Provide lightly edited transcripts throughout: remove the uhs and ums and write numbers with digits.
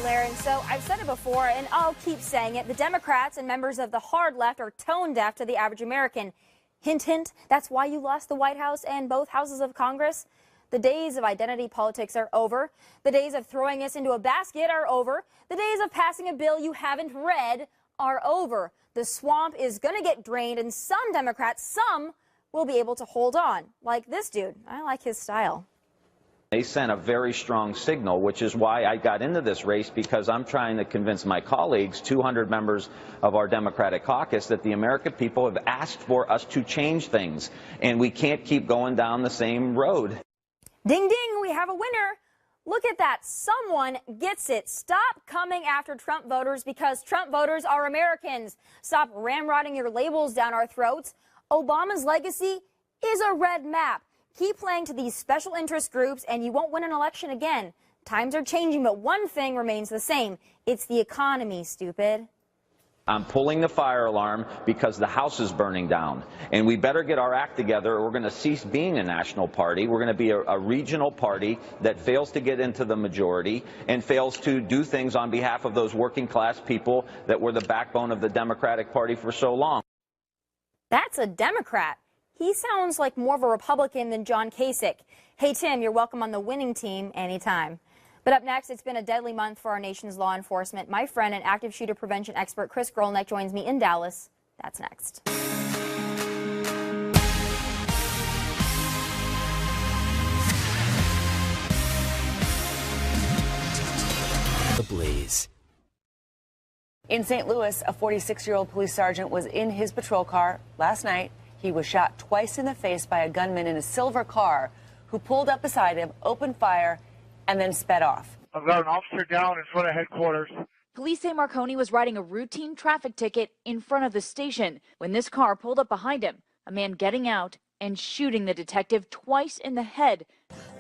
Lahren. So I've said it before, and I'll keep saying it. The Democrats and members of the hard left are tone deaf to the average American. Hint, hint, that's why you lost the White House and both houses of Congress. The days of identity politics are over. The days of throwing us into a basket are over. The days of passing a bill you haven't read are over. The swamp is going to get drained, and some Democrats, some will be able to hold on. Like this dude. I like his style. They sent a very strong signal, which is why I got into this race, because I'm trying to convince my colleagues, 200 members of our Democratic caucus, that the American people have asked for us to change things, and we can't keep going down the same road. Ding, ding, we have a winner. Look at that. Someone gets it. Stop coming after Trump voters because Trump voters are Americans. Stop ramrodding your labels down our throats. Obama's legacy is a red map. Keep playing to these special interest groups and you won't win an election again. Times are changing, but one thing remains the same. It's the economy, stupid. I'm pulling the fire alarm because the house is burning down. And we better get our act together or we're going to cease being a national party. We're going to be a regional party that fails to get into the majority and fails to do things on behalf of those working class people that were the backbone of the Democratic Party for so long. That's a Democrat. He sounds like more of a Republican than John Kasich. Hey, Tim, you're welcome on the winning team anytime. But up next, it's been a deadly month for our nation's law enforcement. My friend and active shooter prevention expert Chris Grolnick joins me in Dallas. That's next. The Blaze. In St. Louis, a 46-year-old police sergeant was in his patrol car last night. He was shot twice in the face by a gunman in a silver car who pulled up beside him, opened fire, and then sped off. I've got an officer down in front of headquarters. Police say Marconi was riding a routine traffic ticket in front of the station when this car pulled up behind him, a man getting out and shooting the detective twice in the head.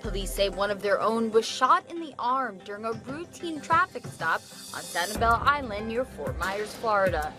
Police say one of their own was shot in the arm during a routine traffic stop on Sanibel Island near Fort Myers, Florida.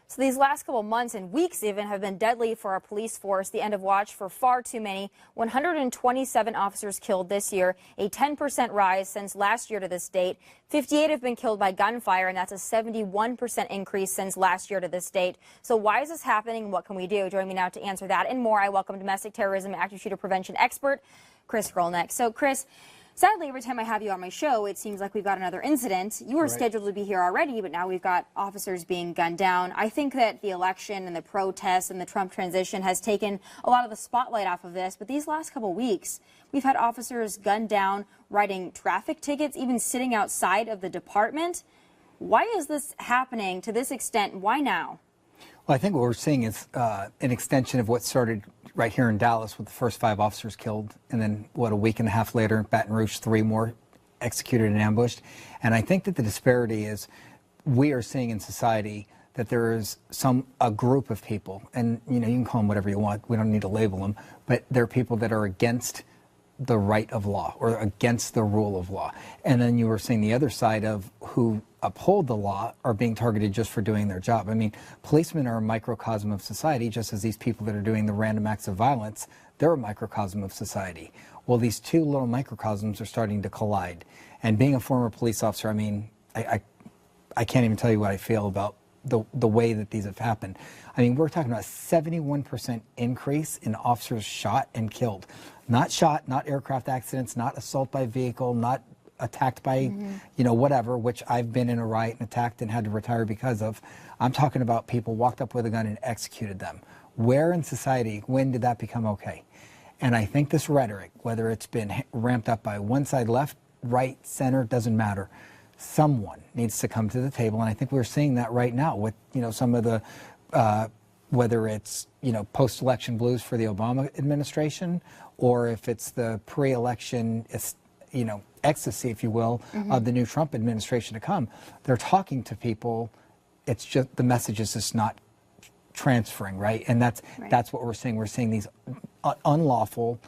So these last couple months and weeks even have been deadly for our police force. The end of watch for far too many. 127 officers killed this year, a 10% rise since last year to this date. 58 have been killed by gunfire, and that's a 71% increase since last year to this date. So why is this happening? What can we do? Joining me now to answer that and more, I welcome domestic terrorism active shooter prevention expert Chris Grolnick. So Chris, sadly, every time I have you on my show, it seems like we've got another incident. You were scheduled to be here already, but now we've got officers being gunned down. I think that the election and the protests and the Trump transition has taken a lot of the spotlight off of this. But these last couple weeks, we've had officers gunned down, writing traffic tickets, even sitting outside of the department. Why is this happening to this extent? Why now? Well, I think what we're seeing is an extension of what started right here in Dallas with the first 5 officers killed, and then, a week and a half later in Baton Rouge, 3 more executed and ambushed. And I think that the disparity is we are seeing in society that there is a group of people, and you can call them whatever you want, we don't need to label them, but there are people that are against the right of law or against the rule of law. And then you were seeing the other side of who uphold the law are being targeted just for doing their job. I mean, policemen are a microcosm of society, just as these people that are doing the random acts of violence, they're a microcosm of society. Well, these two little microcosms are starting to collide. And being a former police officer, I mean, I can't even tell you what I feel about the way that these have happened. I mean, we're talking about a 71% increase in officers shot and killed. Not shot, not aircraft accidents, not assault by vehicle, not attacked by, whatever, which I've been in a riot and attacked and had to retire because of. I'm talking about people walked up with a gun and executed them. Where in society, when did that become okay? And I think this rhetoric, whether it's been ramped up by one side, left, right, center, doesn't matter. Someone needs to come to the table, and I think we're seeing that right now with, some of the, whether it's, post-election blues for the Obama administration, or if it's the pre-election, ecstasy, if you will, of the new Trump administration to come. They're talking to people. It's just the message is just not transferring, right? And that's what we're seeing. We're seeing these unlawful,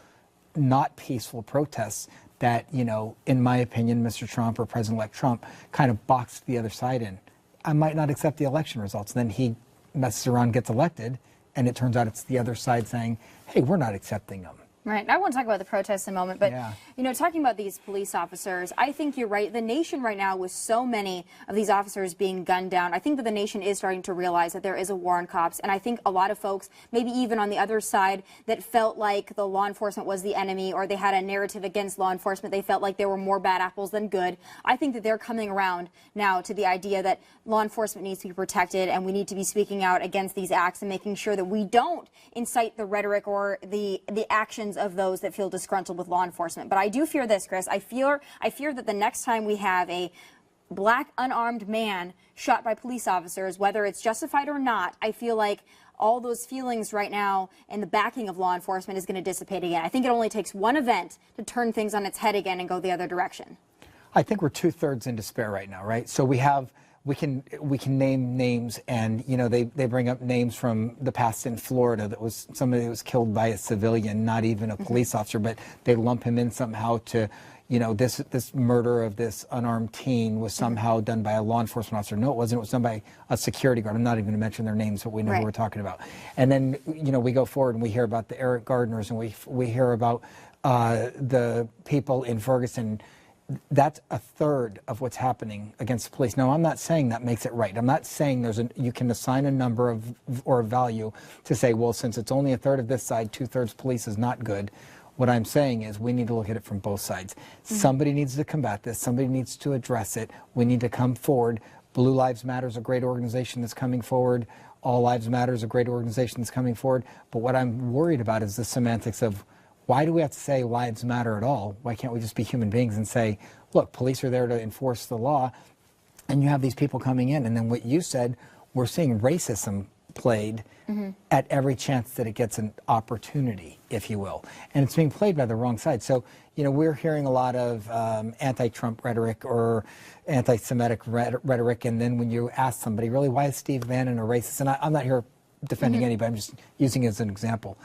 not peaceful protests that, in my opinion, Mr. Trump or President-elect Trump kind of boxed the other side in. I might not accept the election results. Then he messes around, gets elected, and it turns out it's the other side saying, hey, we're not accepting them. Right. I want to talk about the protests in a moment, but, Yeah. Talking about these police officers, I think you're right. The nation right now, with so many of these officers being gunned down, I think that the nation is starting to realize that there is a war on cops. And I think a lot of folks, maybe even on the other side, that felt like the law enforcement was the enemy, or they had a narrative against law enforcement. They felt like there were more bad apples than good. I think that they're coming around now to the idea that law enforcement needs to be protected, and we need to be speaking out against these acts and making sure that we don't incite the rhetoric or the actions of those that feel disgruntled with law enforcement. But I do fear this, Chris. I fear that the next time we have a black unarmed man shot by police officers, whether it's justified or not, I feel like all those feelings right now and the backing of law enforcement is going to dissipate again. I think it only takes one event to turn things on its head again and go the other direction. I think we're 2/3 in despair right now, right? So we can name names, and they bring up names from the past in Florida that was somebody that was killed by a civilian, not even a police officer, but they lump him in somehow to, this murder of this unarmed teen was somehow done by a law enforcement officer. No, it wasn't. It was done by a security guard. I'm not even going to mention their names, but we know who we're talking about. And then we go forward and we hear about the Eric Gardners, and we hear about the people in Ferguson. That's 1/3 of what's happening against the police. Now, I'm not saying that makes it right. I'm not saying you can assign a number or a value to say, well, since it's only 1/3 of this side, 2/3 police is not good. What I'm saying is we need to look at it from both sides. Somebody needs to combat this. Somebody needs to address it. We need to come forward. Blue Lives Matter is a great organization that's coming forward. All Lives Matter is a great organization that's coming forward. But what I'm worried about is the semantics of, why do we have to say lives matter at all? Why can't we just be human beings and say, look, police are there to enforce the law, and you have these people coming in. And then what you said, we're seeing racism played at every chance that it gets an opportunity, if you will. And it's being played by the wrong side. So, we're hearing a lot of anti-Trump rhetoric or anti-Semitic rhetoric, and then when you ask somebody, really, why is Steve Bannon a racist? And I'm not here defending anybody, I'm just using it as an example.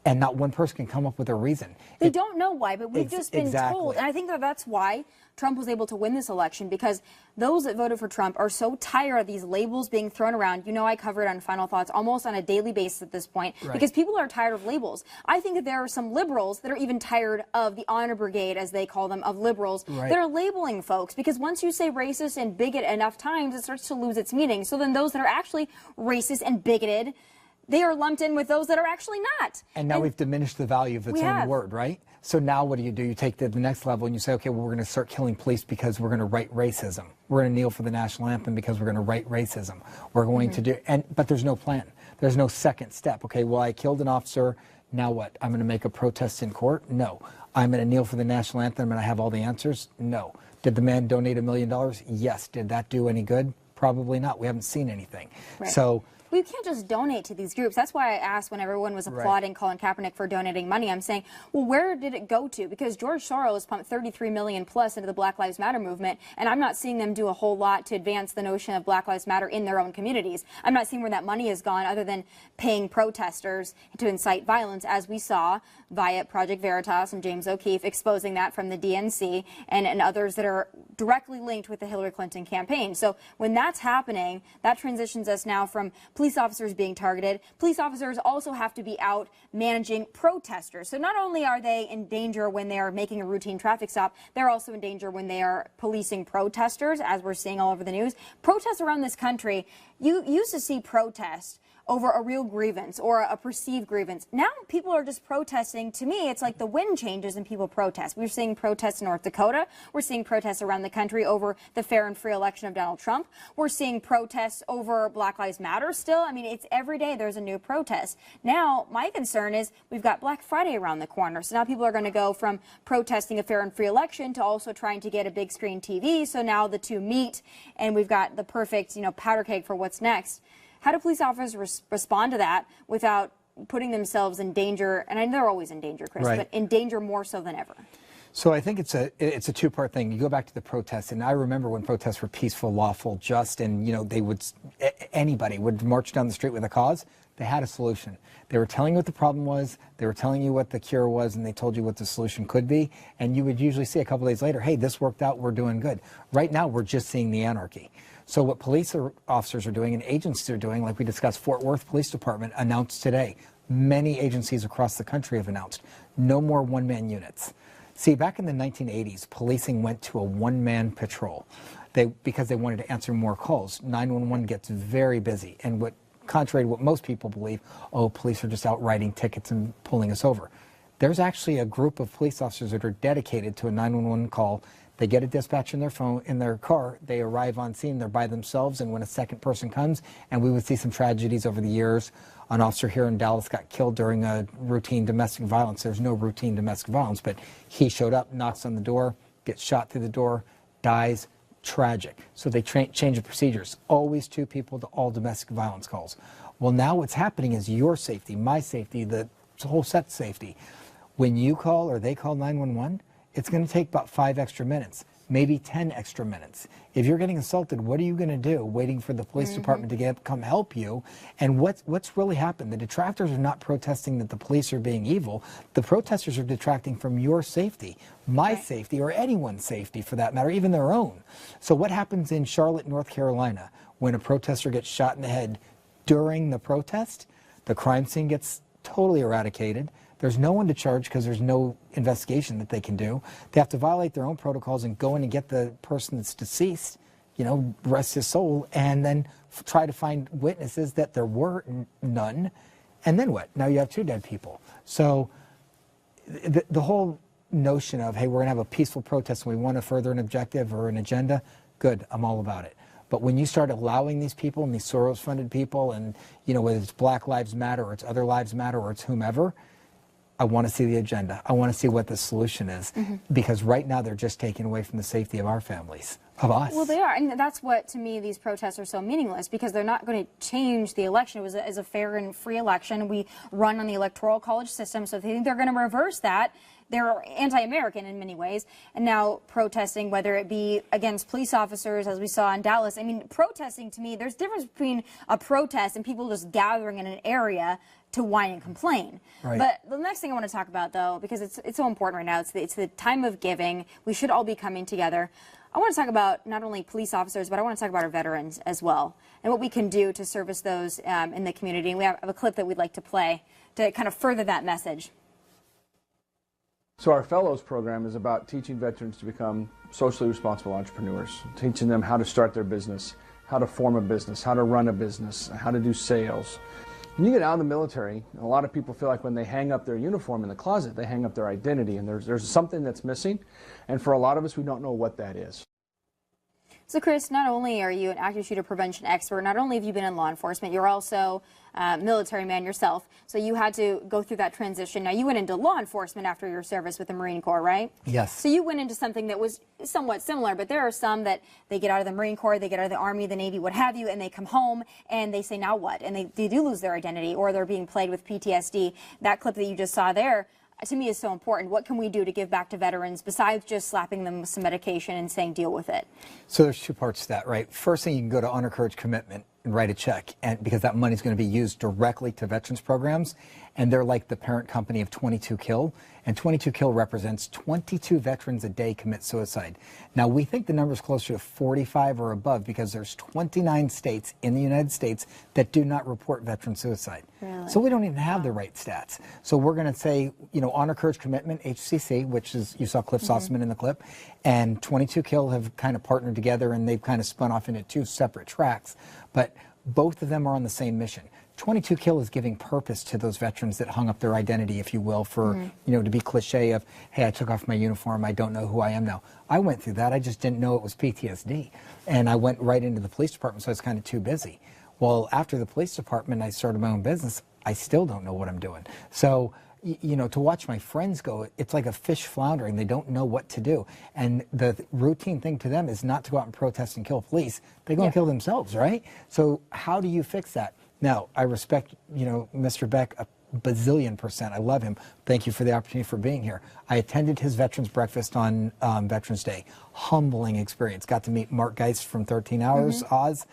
And not one person can come up with a reason. They don't know why, but we've just been told. And I think that's why Trump was able to win this election, because those that voted for Trump are so tired of these labels being thrown around. I cover it on Final Thoughts almost on a daily basis at this point, because people are tired of labels. I think that there are some liberals that are even tired of the honor brigade, as they call them, of liberals that are labeling folks, because once you say racist and bigot enough times, it starts to lose its meaning. So then those that are actually racist and bigoted, they are lumped in with those that are actually not. And now we've diminished the value of its own word, right? So now what do? You take the next level and you say, okay, well, we're going to start killing police because we're going to write racism. We're going to kneel for the national anthem because we're going to write racism. We're going to do, but there's no plan. There's no second step. Okay, well, I killed an officer. Now what? I'm going to make a protest in court? No. I'm going to kneel for the national anthem and I have all the answers? No. Did the man donate $1 million? Yes. Did that do any good? Probably not. We haven't seen anything. So. Well, you can't just donate to these groups. That's why I asked when everyone was applauding Colin Kaepernick for donating money. I'm saying, well, where did it go to? Because George Soros pumped $33 million plus into the Black Lives Matter movement, and I'm not seeing them do a whole lot to advance the notion of Black Lives Matter in their own communities. I'm not seeing where that money has gone other than paying protesters to incite violence, as we saw via Project Veritas and James O'Keefe exposing that from the DNC and others that are directly linked with the Hillary Clinton campaign. So when that's happening, that transitions us now from police officers being targeted. Police officers also have to be out managing protesters. So not only are they in danger when they are making a routine traffic stop, they're also in danger when they are policing protesters, as we're seeing all over the news. Protests around this country, you used to see protests over a real grievance or a perceived grievance. Now people are just protesting. To me, it's like the wind changes and people protest. We're seeing protests in North Dakota. We're seeing protests around the country over the fair and free election of Donald Trump. We're seeing protests over Black Lives Matter still. I mean, it's every day there's a new protest. Now, my concern is we've got Black Friday around the corner. So now people are going to go from protesting a fair and free election to also trying to get a big screen TV. So now the two meet and we've got the perfect, powder keg for what's next. How do police officers respond to that without putting themselves in danger? And I know they're always in danger, Chris, but in danger more so than ever. So I think it's a two-part thing. You go back to the protests, and I remember when protests were peaceful, lawful, just, and anybody would march down the street with a cause. They had a solution. They were telling you what the problem was, they were telling you what the cure was, and they told you what the solution could be. And you would usually see a couple days later, hey, this worked out, we're doing good. Right now, we're just seeing the anarchy. So what police officers are doing and agencies are doing, like we discussed, Fort Worth Police Department announced today, many agencies across the country have announced no more one-man units. See, back in the 1980s, policing went to a one-man patrol because they wanted to answer more calls. 911 gets very busy, and contrary to what most people believe, oh, police are just out writing tickets and pulling us over. There's actually a group of police officers that are dedicated to a 911 call. They get a dispatch in their car, they arrive on scene, they're by themselves, and when a second person comes, and we would see some tragedies over the years. An officer here in Dallas got killed during a routine domestic violence. There's no routine domestic violence, but he showed up, knocks on the door, gets shot through the door, dies. Tragic. So they change the procedures. Always 2 people to all domestic violence calls. Well, now what's happening is your safety, my safety, the whole set's safety. When you call or they call 911, it's going to take about 5 extra minutes, maybe 10 extra minutes. If you're getting assaulted, what are you going to do? Waiting for the police department to come help you? And what's really happened? The detractors are not protesting that the police are being evil. The protesters are detracting from your safety, my safety, or anyone's safety for that matter, even their own. So what happens in Charlotte, North Carolina, when a protester gets shot in the head during the protest? The crime scene gets totally eradicated. There's no one to charge because there's no investigation that they can do. They have to violate their own protocols and go in and get the person that's deceased, rest his soul, and then try to find witnesses that there were none. And then what? Now you have 2 dead people. So the whole notion of, hey, we're going to have a peaceful protest and we want to further an objective or an agenda, good, I'm all about it. But when you start allowing these people and these Soros-funded people and, whether it's Black Lives Matter or it's Other Lives Matter or it's whomever, I want to see the agenda. I want to see what the solution is, because right now they're just taking away from the safety of our families, of us. Well, they are, and that's what, to me, these protests are so meaningless, because they're not going to change the election. It was a fair and free election. We run on the Electoral College system, so if they think they're going to reverse that, they're anti-American in many ways, and now protesting, whether it be against police officers, as we saw in Dallas. I mean, protesting, to me, there's a difference between a protest and people just gathering in an area to whine and complain. Right. But the next thing I want to talk about, though, because it's so important right now, it's the time of giving. We should all be coming together. I want to talk about not only police officers, but I want to talk about our veterans as well, and what we can do to service those in the community. And we have a clip that we'd like to play to kind of further that message. So our Fellows program is about teaching veterans to become socially responsible entrepreneurs, teaching them how to start their business, how to form a business, how to run a business, how to do sales. When you get out of the military, a lot of people feel like when they hang up their uniform in the closet, they hang up their identity, and there's something that's missing, and for a lot of us, we don't know what that is. So, Chris, not only are you an active shooter prevention expert, not only have you been in law enforcement, you're also a military man yourself. So you had to go through that transition. Now, you went into law enforcement after your service with the Marine Corps, right? Yes. So you went into something that was somewhat similar, but there are some that they get out of the Marine Corps, they get out of the Army, the Navy, what have you, and they come home and they say, now what? And they do lose their identity, or they're being plagued with PTSD. That clip that you just saw there, to me, is so important. What can we do to give back to veterans besides just slapping them with some medication and saying deal with it? So there's 2 parts to that, right? First thing, you can go to Honor, Courage, Commitment and write a check, and because that money is going to be used directly to veterans programs, and they're like the parent company of 22 Kill, and 22 Kill represents 22 veterans a day commit suicide. Now, we think the number is closer to 45 or above because there's 29 states in the United States that do not report veteran suicide. Really? So we don't even have the right stats. So we're going to say, Honor, Courage, Commitment, HCC, which is, you saw Cliff Sussman in the clip, and 22 Kill have kind of partnered together, and they've kind of spun off into 2 separate tracks. But both of them are on the same mission. 22 Kill is giving purpose to those veterans that hung up their identity, if you will, for, to be cliche of, hey, I took off my uniform, I don't know who I am now. I went through that, I just didn't know it was PTSD. And I went right into the police department, so I was kind of too busy. Well, after the police department, I started my own business. I still don't know what I'm doing. So, to watch my friends go, it's like a fish floundering. They don't know what to do. And the routine thing to them is not to go out and protest and kill police. They go and kill themselves, right? So how do you fix that? Now, I respect, Mr. Beck a bazillion %. I love him. Thank you for the opportunity for being here. I attended his Veterans Breakfast on Veterans Day. Humbling experience. Got to meet Mark Geist from 13 Hours, Oz.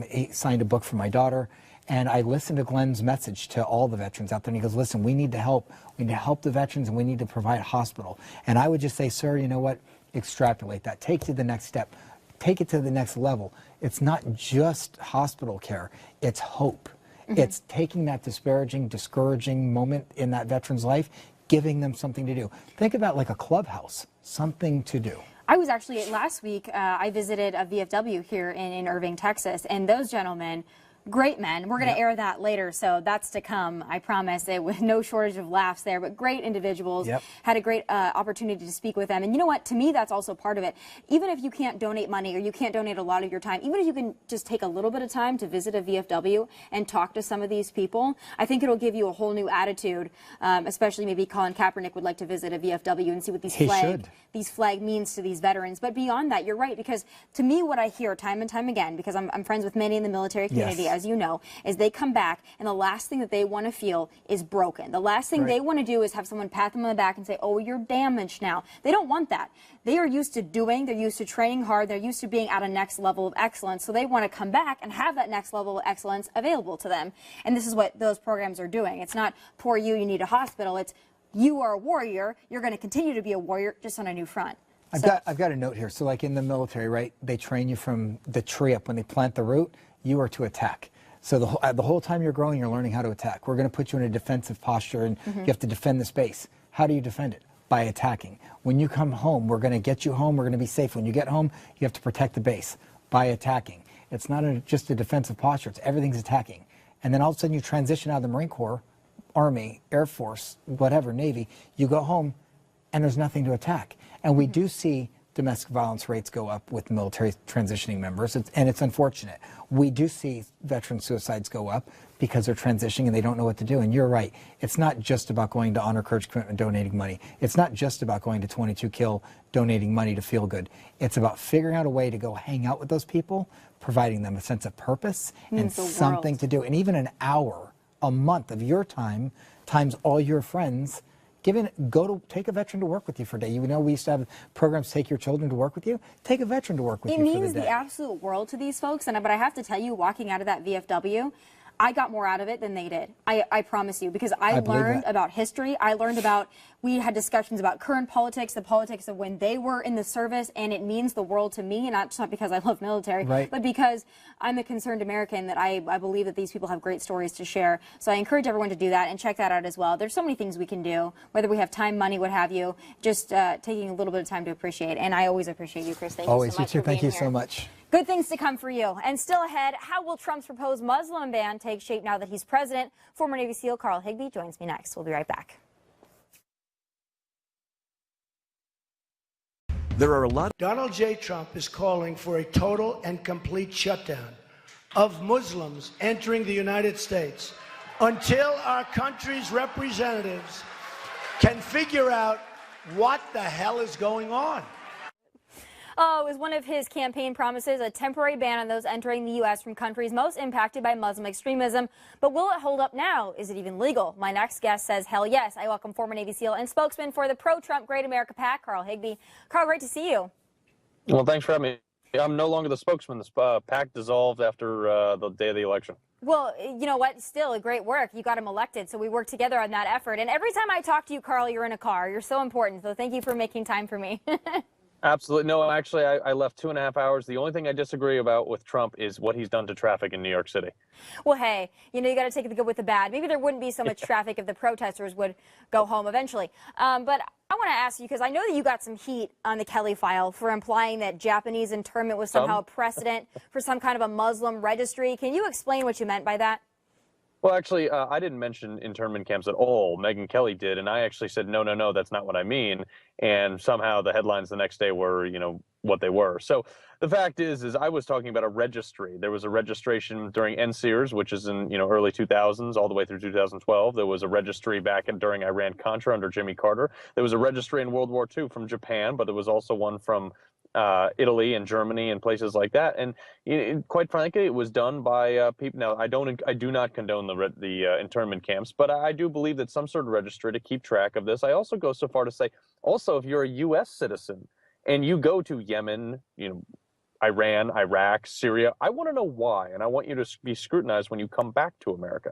He signed a book for my daughter. And I listened to Glenn's message to all the veterans out there, and he goes, listen, we need to help. We need to help the veterans, and we need to provide a hospital. And I would just say, sir, you know what? Extrapolate that. Take it to the next step. Take it to the next level. It's not just hospital care. It's hope. It's taking that disparaging, discouraging moment in that veteran's life, giving them something to do. Think about like a clubhouse, something to do. I was actually, last week, I visited a VFW here in Irving, Texas, and those gentlemen, great men. We're going to air that later, so that's to come, I promise. It with no shortage of laughs there, but great individuals. Had a great opportunity to speak with them. And you know what? To me, that's also part of it. Even if you can't donate money or you can't donate a lot of your time, even if you can just take a little bit of time to visit a VFW and talk to some of these people, I think it'll give you a whole new attitude, especially maybe Colin Kaepernick would like to visit a VFW and see what these flag means to these veterans. But beyond that, you're right, because to me, what I hear time and time again, because I'm friends with many in the military community, as you know, is they come back and the last thing that they want to feel is broken. The last thing they want to do is have someone pat them on the back and say, oh, you're damaged now. They don't want that. They are used to doing, they're used to training hard, they're used to being at a next level of excellence, so they want to come back and have that next level of excellence available to them. And this is what those programs are doing. It's not poor you need a hospital. It's you are a warrior, you're going to continue to be a warrior, just on a new front. I've got a note here. So like in the military, right, they train you from the tree up. When they plant the root, you are to attack. So the whole time you're growing, you're learning how to attack. We're going to put you in a defensive posture, and you have to defend the space. How do you defend it? By attacking. When you come home, we're going to get you home. We're going to be safe. When you get home, you have to protect the base by attacking. It's not just a defensive posture. It's everything's attacking. And then all of a sudden you transition out of the Marine Corps, Army, Air Force, whatever, Navy. You go home, and there's nothing to attack. And we do see domestic violence rates go up with military transitioning members, and it's unfortunate. We do see veteran suicides go up because they're transitioning and they don't know what to do. And you're right, it's not just about going to Honor, Courage, Commitment, donating money. It's not just about going to 22 Kill, donating money to feel good. It's about figuring out a way to go hang out with those people, providing them a sense of purpose and something to do. And even an hour, a month of your time, times all your friends, take a veteran to work with you for a day. You know, we used to have programs, take your children to work with you. Take a veteran to work with you for the day. It means the absolute world to these folks, but I have to tell you, walking out of that VFW, I got more out of it than they did. I promise you, because I learned about history. I learned about, we had discussions about current politics, the politics of when they were in the service, and it means the world to me, and not because I love military, but because I'm a concerned American, that I believe that these people have great stories to share. So I encourage everyone to do that and check that out as well. There's so many things we can do, whether we have time, money, what have you, just taking a little bit of time to appreciate. And I always appreciate you, Chris. Thank you so much for being here. Thank you so much. Good things to come for you. And still ahead, how will Trump's proposed Muslim ban take shape now that he's president? Former Navy SEAL Carl Higbie joins me next. We'll be right back. There are a lot. Donald J. Trump is calling for a total and complete shutdown of Muslims entering the United States until our country's representatives can figure out what the hell is going on. Oh, it was one of his campaign promises, a temporary ban on those entering the U.S. from countries most impacted by Muslim extremism. But will it hold up now? Is it even legal? My next guest says, hell yes. I welcome former Navy SEAL and spokesman for the pro-Trump Great America PAC, Carl Higbie. Carl, great to see you. Well, thanks for having me. I'm no longer the spokesman. The PAC dissolved after the day of the election. Well, you know what? Still, great work. You got him elected, so we worked together on that effort. And every time I talk to you, Carl, you're in a car. You're so important. So thank you for making time for me. Absolutely. No, actually, I left 2.5 hours. The only thing I disagree about with Trump is what he's done to traffic in New York City. Well, hey, you know, you got to take the good with the bad. Maybe there wouldn't be so much traffic if the protesters would go home eventually. But I want to ask you, because I know that you got some heat on the Kelly file for implying that Japanese internment was somehow a precedent for some kind of a Muslim registry. Can you explain what you meant by that? Well, actually, I didn't mention internment camps at all. Megyn Kelly did, and I actually said, no, that's not what I mean. And somehow the headlines the next day were, you know, what they were. So the fact is I was talking about a registry. There was a registration during NSEERS, which is in, you know, early 2000s, all the way through 2012. There was a registry back during Iran-Contra under Jimmy Carter. There was a registry in World War II from Japan, but there was also one from Italy and Germany and places like that, and quite frankly, it was done by people. Now, I do not condone the internment camps, but I do believe that some sort of registry to keep track of this. I also go so far to say, also, if you're a U.S. citizen and you go to Yemen, you know, Iran, Iraq, Syria, I want to know why, and I want you to be scrutinized when you come back to America.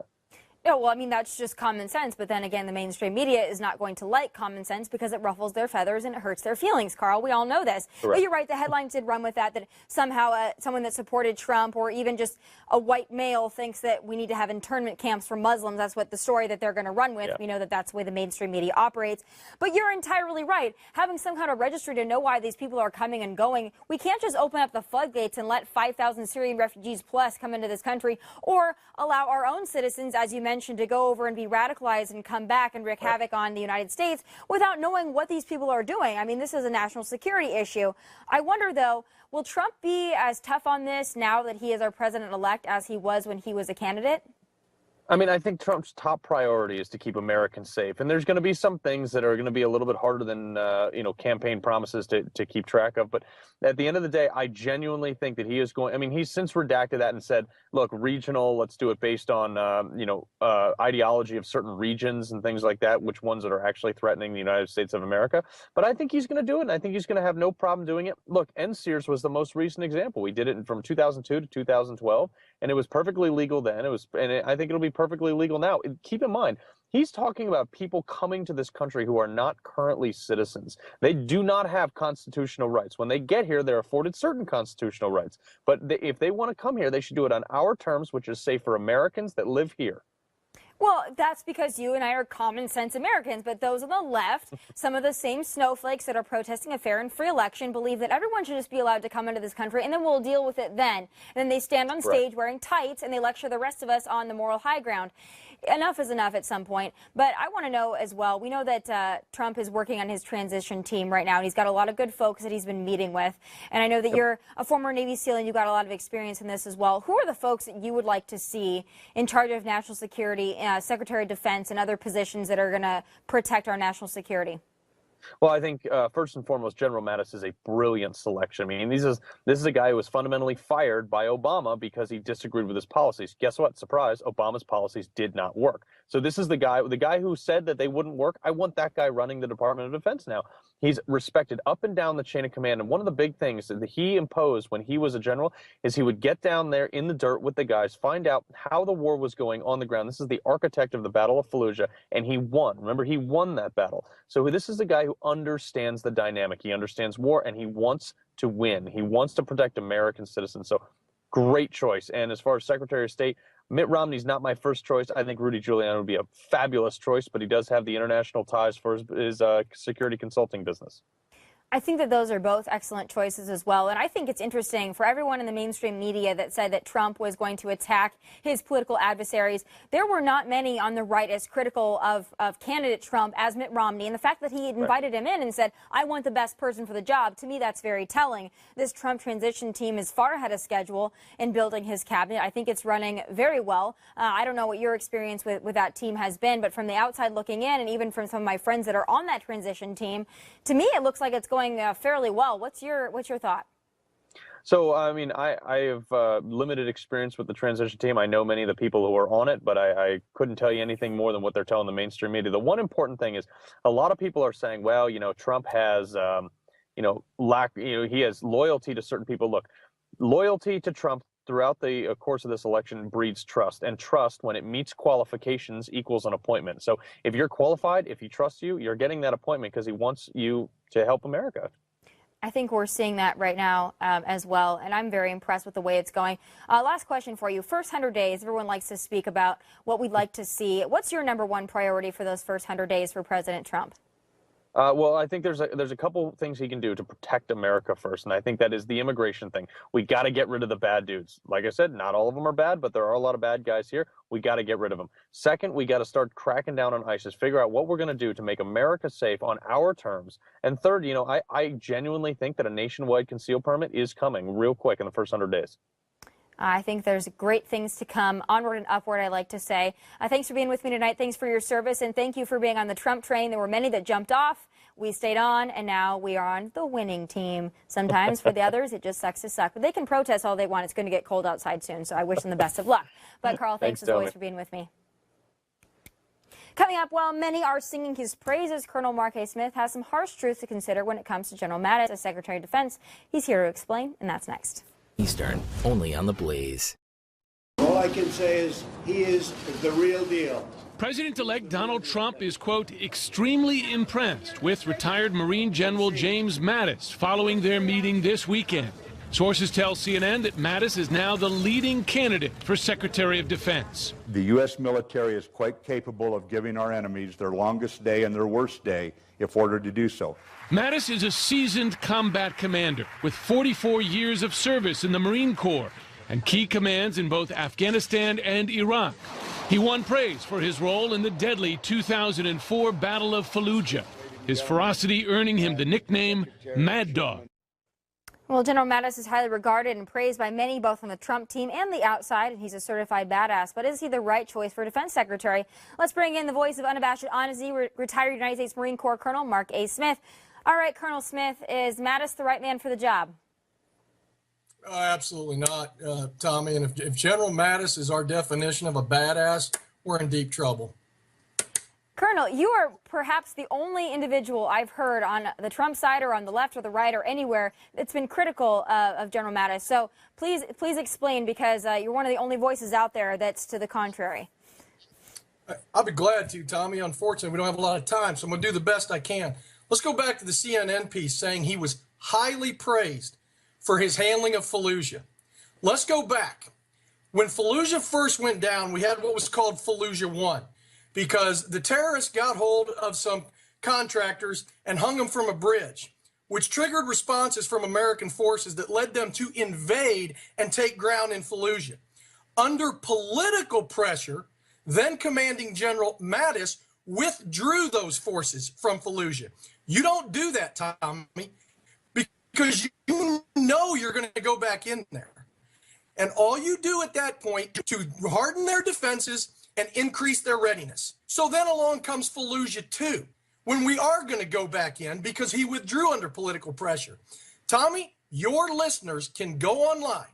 Yeah, well, I mean, that's just common sense. But then again, the mainstream media is not going to like common sense because it ruffles their feathers and it hurts their feelings, Carl. We all know this. Correct. But you're right. The headlines did run with that somehow someone that supported Trump or even just a white male thinks that we need to have internment camps for Muslims. That's what the story that they're going to run with. Yeah. We know that that's the way the mainstream media operates. But you're entirely right. Having some kind of registry to know why these people are coming and going, we can't just open up the floodgates and let 5,000 Syrian refugees plus come into this country or allow our own citizens, as you mentioned, to go over and be radicalized and come back and wreak havoc on the United States without knowing what these people are doing. I mean, this is a national security issue. I wonder, though, will Trump be as tough on this now that he is our president-elect as he was when he was a candidate? I mean, I think Trump's top priority is to keep Americans safe. And there's going to be some things that are going to be a little bit harder than, campaign promises to keep track of. But at the end of the day, I genuinely think that he is going, I mean, he's since redacted that and said, look, regional, let's do it based on, ideology of certain regions and things like that, which ones that are actually threatening the United States of America. But I think he's going to do it, and I think he's going to have no problem doing it. Look, NSEERS was the most recent example. We did it from 2002 to 2012, and it was perfectly legal then. I think it'll be perfectly legal now. Keep in mind, he's talking about people coming to this country who are not currently citizens. They do not have constitutional rights. When they get here, they're afforded certain constitutional rights. But if they want to come here, they should do it on our terms, which is safe for Americans that live here. Well, that's because you and I are common sense Americans, but those on the left, some of the same snowflakes that are protesting a fair and free election, believe that everyone should just be allowed to come into this country and then we'll deal with it then. And then they stand on stage wearing tights and they lecture the rest of us on the moral high ground. Enough is enough at some point. But I want to know as well, we know that Trump is working on his transition team right now, and he's got a lot of good folks that he's been meeting with. And I know that you're a former Navy SEAL and you've got a lot of experience in this as well. Who are the folks that you would like to see in charge of national security, Secretary of Defense, and other positions that are going to protect our national security? Well, I think first and foremost, General Mattis is a brilliant selection. I mean, this is a guy who was fundamentally fired by Obama because he disagreed with his policies. Guess what? Surprise, Obama's policies did not work. So this is the guy who said that they wouldn't work. I want that guy running the Department of Defense now. He's respected up and down the chain of command. And one of the big things that he imposed when he was a general is he would get down there in the dirt with the guys, find out how the war was going on the ground. This is the architect of the Battle of Fallujah, and he won. Remember, he won that battle. So this is the guy who understands the dynamic. He understands war, and he wants to win. He wants to protect American citizens. So great choice. And as far as Secretary of State, Mitt Romney's not my first choice. I think Rudy Giuliani would be a fabulous choice, but he does have the international ties for his security consulting business. I think that those are both excellent choices as well. And I think it's interesting for everyone in the mainstream media that said that Trump was going to attack his political adversaries. There were not many on the right as critical of candidate Trump as Mitt Romney. And the fact that he invited him in and said, I want the best person for the job, to me, that's very telling. This Trump transition team is far ahead of schedule in building his cabinet. I think it's running very well. I don't know what your experience with that team has been, but from the outside looking in, and even from some of my friends that are on that transition team, to me, it looks like it's going fairly well. What's your thought? So, I mean, I have limited experience with the transition team. I know many of the people who are on it, but I couldn't tell you anything more than what they're telling the mainstream media. The one important thing is a lot of people are saying, well, Trump has, he has loyalty to certain people. Look, loyalty to Trump throughout the course of this election breeds trust, and trust, when it meets qualifications, equals an appointment. So if you're qualified, if he trusts you, you're getting that appointment because he wants you to help America. I think we're seeing that right now as well, and I'm very impressed with the way it's going. Last question for you. First 100 days, everyone likes to speak about what we'd like to see. What's your number one priority for those first 100 days for President Trump? Well, I think there's a couple things he can do to protect America first, and I think that is the immigration thing. We got to get rid of the bad dudes. Like I said, not all of them are bad, but there are a lot of bad guys here. We got to get rid of them. Second, we got to start cracking down on ISIS, figure out what we're going to do to make America safe on our terms. And third, I genuinely think that a nationwide concealed permit is coming real quick in the first 100 days. I think there's great things to come, onward and upward, I like to say. Thanks for being with me tonight. Thanks for your service, and thank you for being on the Trump train. There were many that jumped off. We stayed on, and now we are on the winning team. Sometimes for the others, it just sucks to suck. But they can protest all they want. It's going to get cold outside soon, so I wish them the best of luck. But, Carl, thanks as always for being with me. Coming up, while many are singing his praises, Colonel Mark A. Smith has some harsh truths to consider when it comes to General Mattis as Secretary of Defense. He's here to explain, and that's next. Eastern, only on The Blaze. All I can say is he is the real deal. President-elect Donald Trump is, quote, extremely impressed with retired Marine General James Mattis following their meeting this weekend. Sources tell CNN that Mattis is now the leading candidate for Secretary of Defense. The U.S. military is quite capable of giving our enemies their longest day and their worst day if ordered to do so. Mattis is a seasoned combat commander with 44 years of service in the Marine Corps and key commands in both Afghanistan and Iraq. He won praise for his role in the deadly 2004 Battle of Fallujah, his ferocity earning him the nickname Mad Dog. Well, General Mattis is highly regarded and praised by many, both on the Trump team and the outside, and he's a certified badass. But is he the right choice for defense secretary? Let's bring in the voice of unabashed honesty, retired United States Marine Corps Colonel Mark A. Smith. All right, Colonel Smith, is Mattis the right man for the job? Absolutely not, Tommy. And if General Mattis is our definition of a badass, we're in deep trouble. Colonel, you are perhaps the only individual I've heard on the Trump side or on the left or the right or anywhere that's been critical of General Mattis. So please explain, because you're one of the only voices out there that's to the contrary. I'll be glad to, Tommy. Unfortunately, we don't have a lot of time, so I'm going to do the best I can. Let's go back to the CNN piece saying he was highly praised for his handling of Fallujah. Let's go back. When Fallujah first went down, we had what was called Fallujah 1. Because the terrorists got hold of some contractors and hung them from a bridge, which triggered responses from American forces that led them to invade and take ground in Fallujah. Under political pressure, then Commanding General Mattis withdrew those forces from Fallujah. You don't do that, Tommy, because you know you're going to go back in there. And all you do at that point to harden their defenses and increase their readiness. So then along comes Fallujah 2, when we are going to go back in because he withdrew under political pressure. Tommy, your listeners can go online,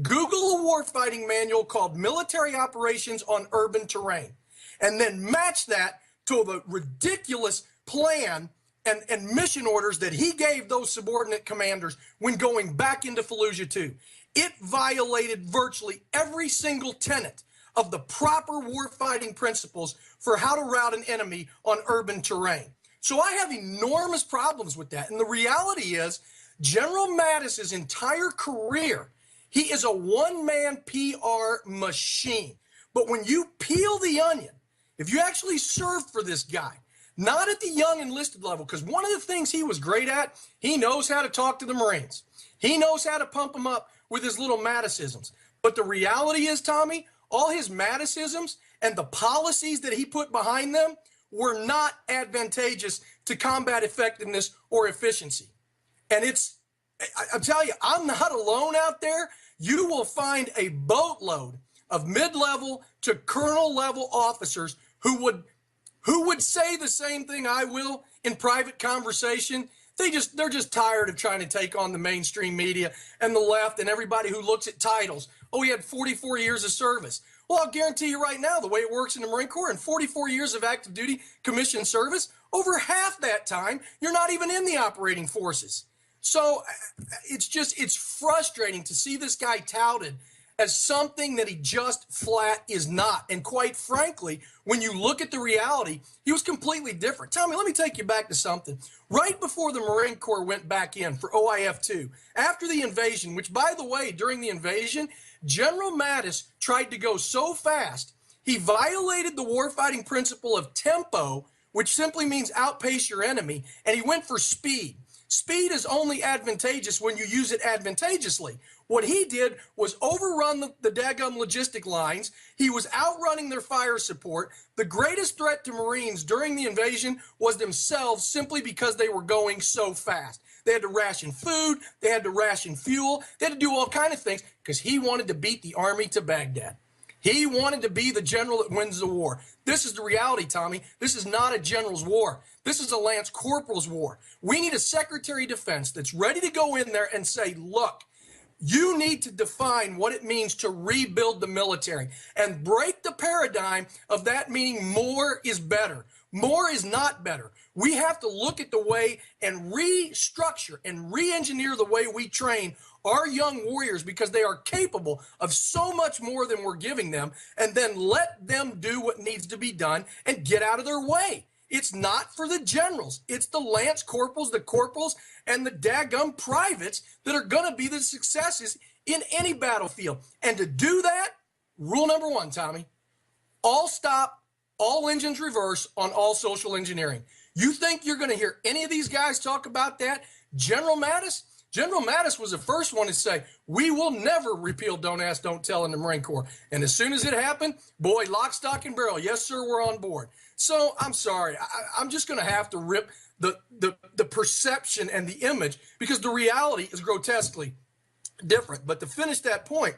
Google a warfighting manual called Military Operations on Urban Terrain, and then match that to the ridiculous plan and mission orders that he gave those subordinate commanders when going back into Fallujah 2. It violated virtually every single tenet of the proper warfighting principles for how to rout an enemy on urban terrain. So I have enormous problems with that. And the reality is, General Mattis's entire career, he is a one-man PR machine. But when you peel the onion, if you actually served for this guy, not at the young enlisted level, because one of the things he was great at, he knows how to talk to the Marines. He knows how to pump them up with his little Mattisisms. But the reality is, Tommy, all his Mattisisms and the policies that he put behind them were not advantageous to combat effectiveness or efficiency. And I'm telling you, I'm not alone out there. You will find a boatload of mid-level to colonel-level officers who would say the same thing I will in private conversation. They're just tired of trying to take on the mainstream media and the left and everybody who looks at titles. Oh, he had 44 years of service. Well, I'll guarantee you right now, the way it works in the Marine Corps, in 44 years of active duty commissioned service, over half that time, you're not even in the operating forces. So it's frustrating to see this guy touted as something that he just flat is not. And quite frankly, when you look at the reality, he was completely different. Tommy, let me take you back to something. Right before the Marine Corps went back in for OIF-2, after the invasion, which, by the way, during the invasion, General Mattis tried to go so fast, he violated the warfighting principle of tempo, which simply means outpace your enemy, and he went for speed. Speed is only advantageous when you use it advantageously. What he did was overrun the daggum logistic lines. He was outrunning their fire support. The greatest threat to Marines during the invasion was themselves, simply because they were going so fast. They had to ration food. They had to ration fuel. They had to do all kinds of things because he wanted to beat the army to Baghdad. He wanted to be the general that wins the war. This is the reality, Tommy. This is not a general's war. This is a lance corporal's war. We need a Secretary of Defense that's ready to go in there and say, look, you need to define what it means to rebuild the military and break the paradigm of that meaning more is better. More is not better. We have to look at the way and restructure and re-engineer the way we train our young warriors, because they are capable of so much more than we're giving them, and then let them do what needs to be done and get out of their way. It's not for the generals. It's the lance corporals, the corporals, and the daggum privates that are going to be the successes in any battlefield. And to do that, rule number one, Tommy, all stop, all engines reverse on all social engineering. You think you're going to hear any of these guys talk about that? General Mattis was the first one to say, we will never repeal Don't Ask, Don't Tell in the Marine Corps. And as soon as it happened, boy, lock, stock, and barrel. Yes, sir, we're on board. So I'm sorry. I'm just going to have to rip the perception and the image, because the reality is grotesquely different. But to finish that point,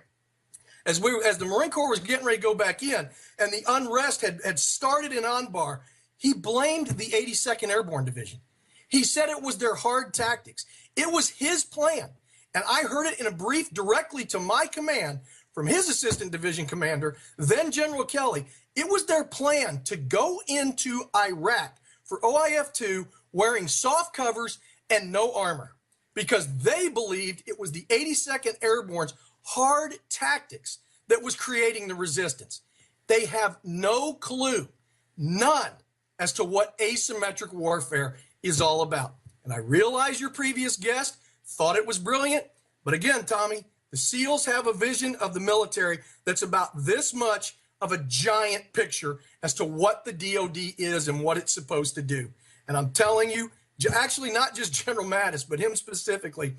as the Marine Corps was getting ready to go back in and the unrest had started in Anbar, he blamed the 82nd Airborne Division. He said it was their hard tactics. It was his plan. And I heard it in a brief directly to my command from his assistant division commander, then General Kelly. It was their plan to go into Iraq for OIF-2 wearing soft covers and no armor, because they believed it was the 82nd Airborne's hard tactics that was creating the resistance. They have no clue, none, as to what asymmetric warfare is all about. And I realize your previous guest thought it was brilliant, but again, Tommy, the SEALs have a vision of the military that's about this much of a giant picture as to what the DOD is and what it's supposed to do. And I'm telling you, actually not just General Mattis, but him specifically,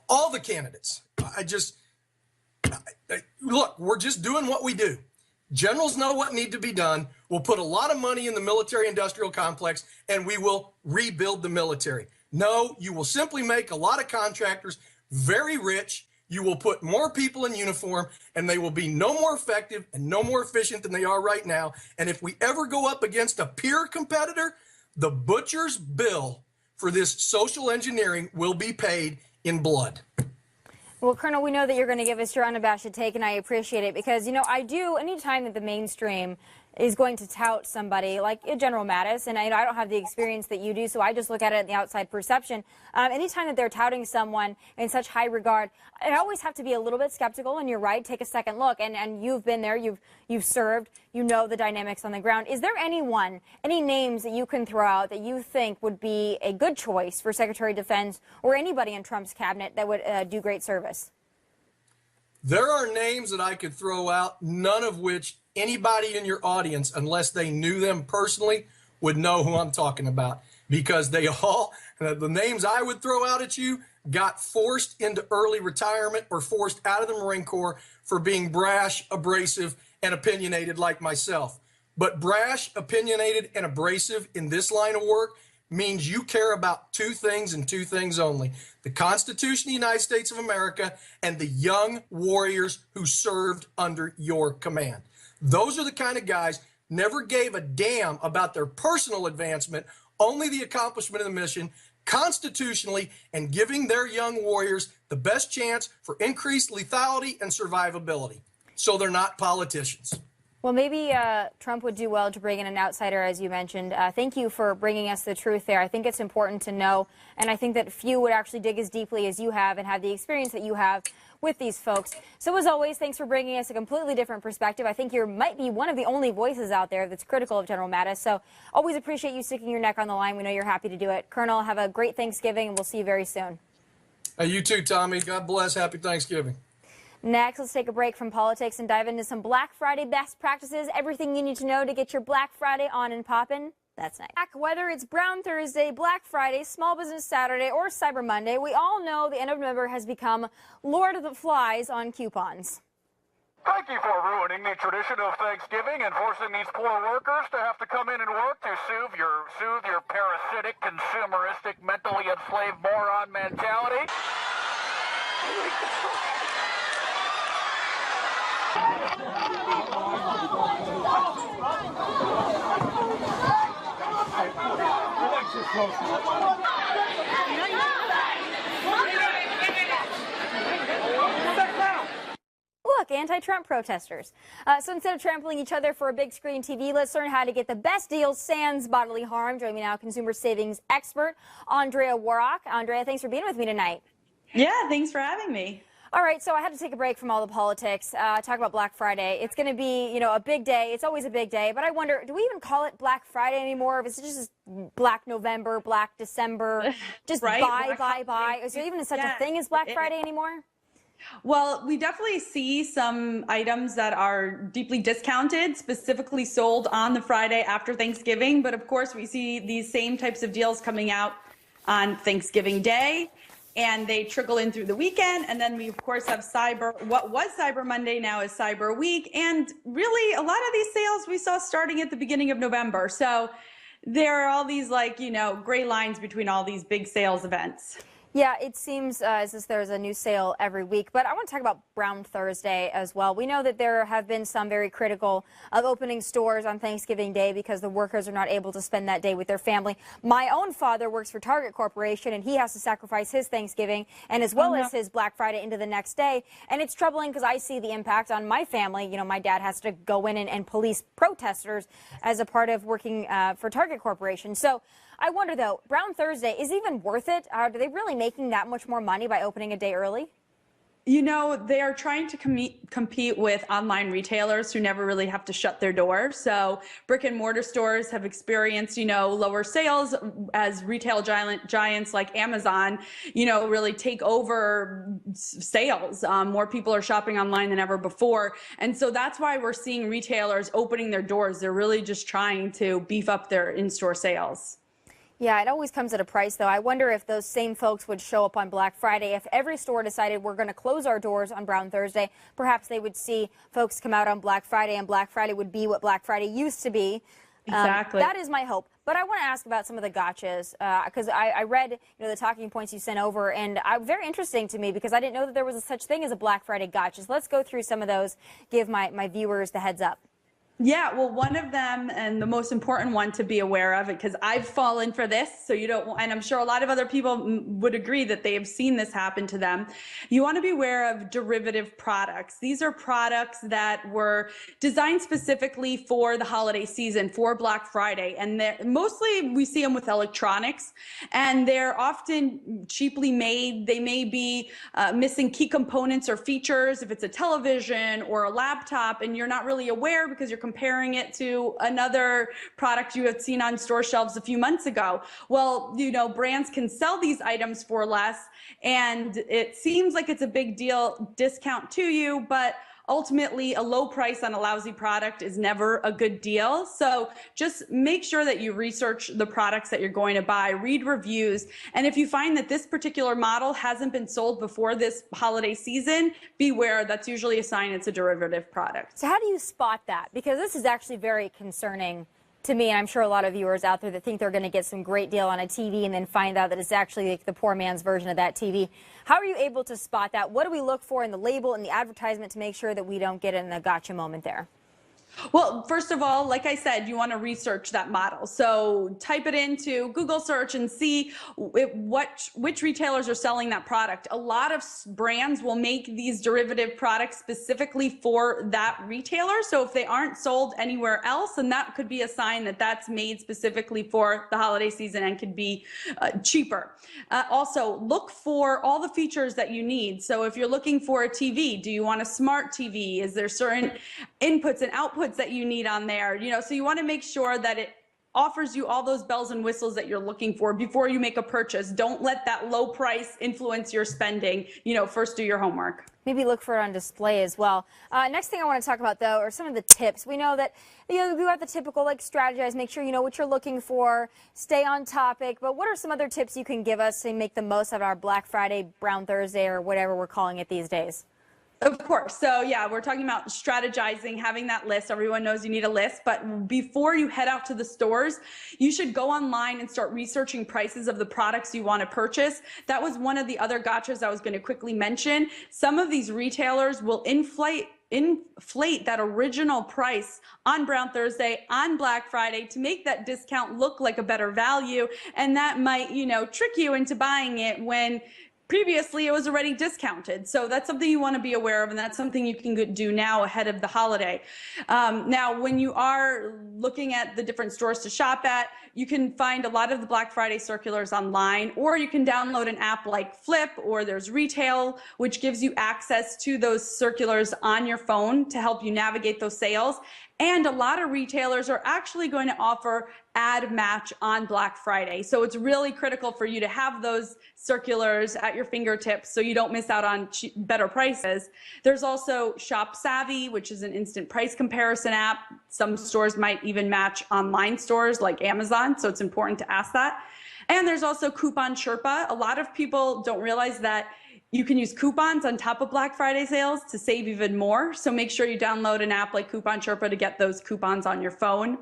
all the candidates, look, we're just doing what we do. Generals know what needs to be done. We'll put a lot of money in the military-industrial complex, and we will rebuild the military. No, you will simply make a lot of contractors very rich. You will put more people in uniform, and they will be no more effective and no more efficient than they are right now. And if we ever go up against a peer competitor, the butcher's bill for this social engineering will be paid in blood. Well, Colonel, we know that you're going to give us your unabashed take, and I appreciate it because, you know, anytime that the mainstream is going to tout somebody like General Mattis, and I don't have the experience that you do, so I just look at it in the outside perception. Anytime that they're touting someone in such high regard, I always have to be a little bit skeptical, and you're right, take a second look. And you've been there, you've served, you know the dynamics on the ground. Is there any names that you can throw out that you think would be a good choice for Secretary of Defense or anybody in Trump's cabinet that would do great service? There are names that I could throw out, none of which anybody in your audience, unless they knew them personally, would know who I'm talking about, because they all, the names I would throw out at you, got forced into early retirement or forced out of the Marine Corps for being brash, abrasive, and opinionated like myself. But brash, opinionated, and abrasive in this line of work means you care about two things and two things only: the Constitution of the United States of America and the young warriors who served under your command. Those are the kind of guys never gave a damn about their personal advancement, only the accomplishment of the mission constitutionally, and giving their young warriors the best chance for increased lethality and survivability. So they're not politicians. Well, maybe Trump would do well to bring in an outsider, as you mentioned. Thank you for bringing us the truth there. I think it's important to know, and I think that few would actually dig as deeply as you have and have the experience that you have with these folks. So as always, thanks for bringing us a completely different perspective. I think you might be one of the only voices out there that's critical of General Mattis. So always appreciate you sticking your neck on the line. We know you're happy to do it. Colonel, have a great Thanksgiving, and we'll see you very soon. You too, Tommy. God bless. Happy Thanksgiving. Next, let's take a break from politics and dive into some Black Friday best practices. Everything you need to know to get your Black Friday on and poppin'. That's nice. Whether it's Brown Thursday, Black Friday, Small Business Saturday, or Cyber Monday, we all know the end of November has become Lord of the Flies on coupons. Thank you for ruining the tradition of Thanksgiving and forcing these poor workers to have to come in and work to soothe your parasitic, consumeristic, mentally enslaved moron mentality. Look, anti-Trump protesters. So instead of trampling each other for a big screen TV, let's learn how to get the best deals sans bodily harm. Joining me now, consumer savings expert Andrea Warrock. Andrea, thanks for being with me tonight. Yeah, thanks for having me. All right, so I had to take a break from all the politics, talk about Black Friday. It's going to be, a big day. It's always a big day, but I wonder, do we even call it Black Friday anymore? If it's just Black November, Black December, just right? buy. Is there even such a thing as Black Friday anymore? Well, we definitely see some items that are deeply discounted, specifically sold on the Friday after Thanksgiving. But of course, we see these same types of deals coming out on Thanksgiving Day, and they trickle in through the weekend. And then we, of course, have what was Cyber Monday now is Cyber Week. And really, a lot of these sales we saw starting at the beginning of November. So there are all these gray lines between all these big sales events. Yeah, it seems as if there's a new sale every week. But I want to talk about Brown Thursday as well. We know that there have been some very critical of opening stores on Thanksgiving Day because the workers are not able to spend that day with their family. My own father works for Target Corporation, and he has to sacrifice his Thanksgiving and as well as his Black Friday into the next day. And it's troubling because I see the impact on my family. My dad has to go in and police protesters as a part of working for Target Corporation. So I wonder, though, Brown Thursday, is it even worth it? Are they really making that much more money by opening a day early? They are trying to compete with online retailers who never really have to shut their doors. So brick and mortar stores have experienced, lower sales as retail giants like Amazon, really take over sales. More people are shopping online than ever before. And so that's why we're seeing retailers opening their doors. They're really just trying to beef up their in-store sales. Yeah, it always comes at a price, though. I wonder if those same folks would show up on Black Friday. If every store decided we're going to close our doors on Brown Thursday, perhaps they would see folks come out on Black Friday, and Black Friday would be what Black Friday used to be. Exactly. That is my hope. But I want to ask about some of the gotchas, because I read the talking points you sent over, and very interesting to me because I didn't know that there was a such thing as a Black Friday gotcha. So let's go through some of those, give my viewers the heads up. Yeah, well, one of them, and the most important one to be aware of, because I've fallen for this, so you don't, and I'm sure a lot of other people would agree that they have seen this happen to them. You want to be aware of derivative products. These are products that were designed specifically for the holiday season, for Black Friday, and mostly we see them with electronics, and they're often cheaply made. They may be missing key components or features if it's a television or a laptop, and you're not really aware because you're comparing it to another product you had seen on store shelves a few months ago. Well, brands can sell these items for less, and it seems like it's a big deal discount to you, but ultimately a low price on a lousy product is never a good deal. So just make sure that you research the products that you're going to buy, read reviews, and if you find that this particular model hasn't been sold before this holiday season, beware. That's usually a sign it's a derivative product. So how do you spot that? Because this is actually very concerning to me, and I'm sure a lot of viewers out there that think they're going to get some great deal on a TV and then find out that it's actually like the poor man's version of that TV. How are you able to spot that? What do we look for in the label and the advertisement to make sure that we don't get in the gotcha moment there? Well, first of all, like I said, you want to research that model. So type it into Google search and see which retailers are selling that product. A lot of brands will make these derivative products specifically for that retailer. So if they aren't sold anywhere else, then that could be a sign that that's made specifically for the holiday season and could be cheaper. Also, look for all the features that you need. So if you're looking for a TV, do you want a smart TV? Is there certain inputs and outputs that you need on there? So you want to make sure that it offers you all those bells and whistles that you're looking for before you make a purchase. Don't let that low price influence your spending. First do your homework. Maybe look for it on display as well. Next thing I want to talk about, though, are some of the tips. We know that we got the typical strategize, make sure you know what you're looking for, stay on topic. But what are some other tips you can give us to make the most of our Black Friday, Brown Thursday, or whatever we're calling it these days? Of course. So yeah, we're talking about strategizing, having that list. Everyone knows you need a list, but before you head out to the stores, you should go online and start researching prices of the products you want to purchase. That was one of the other gotchas I was going to quickly mention. Some of these retailers will inflate that original price on Brown Thursday, on Black Friday, to make that discount look like a better value. And that might, trick you into buying it when previously it was already discounted. So that's something you want to be aware of, and that's something you can do now ahead of the holiday. Now, when you are looking at the different stores to shop at, you can find a lot of the Black Friday circulars online, or you can download an app like Flip, or there's Retail, which gives you access to those circulars on your phone to help you navigate those sales. And a lot of retailers are actually going to offer ad match on Black Friday. So it's really critical for you to have those circulars at your fingertips so you don't miss out on better prices. There's also Shop Savvy, which is an instant price comparison app. Some stores might even match online stores like Amazon, so it's important to ask that. And there's also Coupon Sherpa. A lot of people don't realize that you can use coupons on top of Black Friday sales to save even more. So make sure you download an app like Coupon Sherpa to get those coupons on your phone.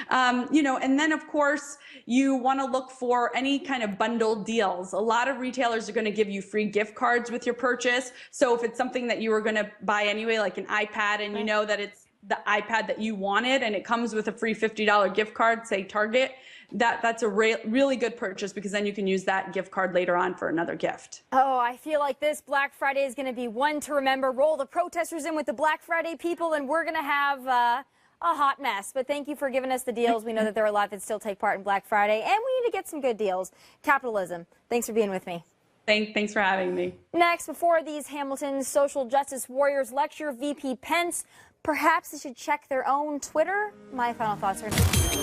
And then of course, you want to look for any kind of bundled deals. A lot of retailers are going to give you free gift cards with your purchase. So if it's something that you were going to buy anyway, like an iPad, and you know that it's the iPad that you wanted and it comes with a free $50 gift card, say Target, that's a really good purchase, because then you can use that gift card later on for another gift. Oh, I feel like this Black Friday is going to be one to remember. Roll the protesters in with the Black Friday people, and we're going to have a hot mess. But thank you for giving us the deals. We know that there are a lot that still take part in Black Friday, and we need to get some good deals. Capitalism. Thanks for being with me. Thanks for having me. Next, before these Hamilton social justice warriors lecture VP Pence, perhaps they should check their own Twitter. My final thoughts are next.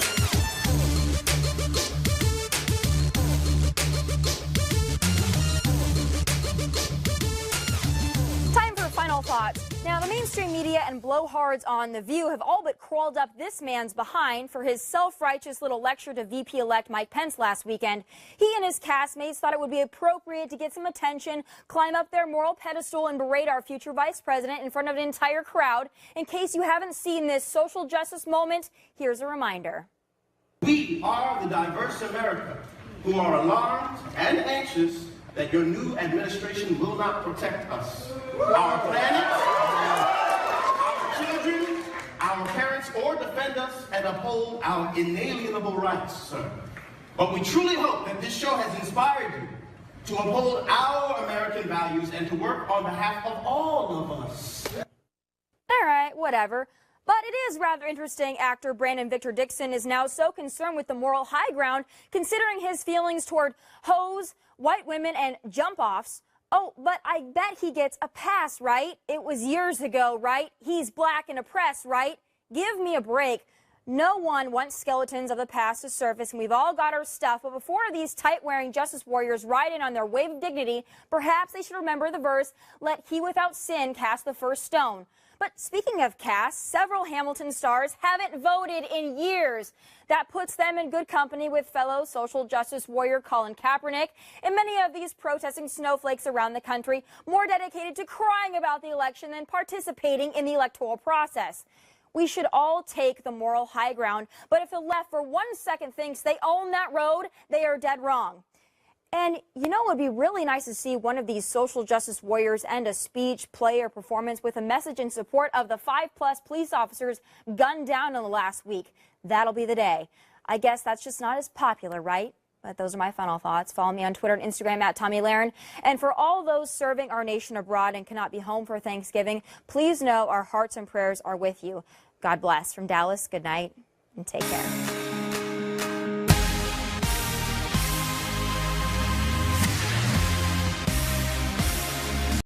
Final thoughts. Now, the mainstream media and blowhards on The View have all but crawled up this man's behind for his self-righteous little lecture to VP-elect Mike Pence last weekend. He and his castmates thought it would be appropriate to get some attention, climb up their moral pedestal, and berate our future vice president in front of an entire crowd. In case you haven't seen this social justice moment, here's a reminder. We are the diverse America who are alarmed and anxious that your new administration will not protect us, our planet, our children, our parents, or defend us and uphold our inalienable rights, sir. But we truly hope that this show has inspired you to uphold our American values and to work on behalf of all of us. All right, whatever. But it is rather interesting actor Brandon Victor Dixon is now so concerned with the moral high ground, considering his feelings toward hoes, white women, and jump-offs. Oh, but I bet he gets a pass, right? It was years ago, right? He's black and oppressed, right? Give me a break. No one wants skeletons of the past to surface, and we've all got our stuff. But before these tight-wearing justice warriors ride in on their wave of dignity, perhaps they should remember the verse, "Let he without sin cast the first stone." But speaking of cast, several Hamilton stars haven't voted in years. That puts them in good company with fellow social justice warrior Colin Kaepernick and many of these protesting snowflakes around the country, more dedicated to crying about the election than participating in the electoral process. We should all take the moral high ground, but if the left for 1 second thinks they own that road, they are dead wrong. And you know, it would be really nice to see one of these social justice warriors end a speech, play, or performance with a message in support of the 5+ police officers gunned down in the last week. That'll be the day. I guess that's just not as popular, right? But those are my final thoughts. Follow me on Twitter and Instagram at Tomi Lahren. And for all those serving our nation abroad and cannot be home for Thanksgiving, please know our hearts and prayers are with you. God bless. From Dallas, good night and take care.